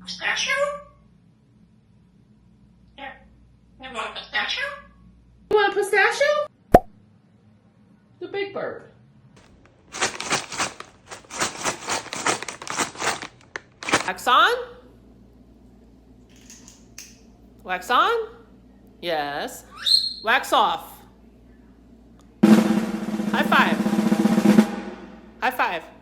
Pistachio? Yeah. You want a pistachio? You want a pistachio? The big bird. Wax on? Wax on? Yes. Wax off. High five. High five.